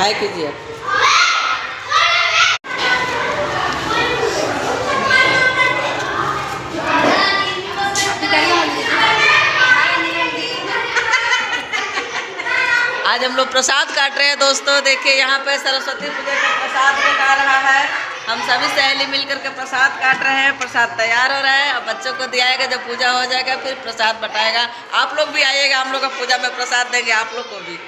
हाय कीजिए। आज हम लोग प्रसाद काट रहे हैं दोस्तों। देखिए यहाँ पे सरस्वती पूजा का प्रसाद कटा रहा है। हम सभी सहेली मिलकर के प्रसाद काट रहे हैं। प्रसाद तैयार हो रहा है। अब बच्चों को दियाएगा, जब पूजा हो जाएगा फिर प्रसाद बटाएगा। आप लोग भी आइएगा, हम लोग का पूजा में प्रसाद देंगे आप लोग को भी।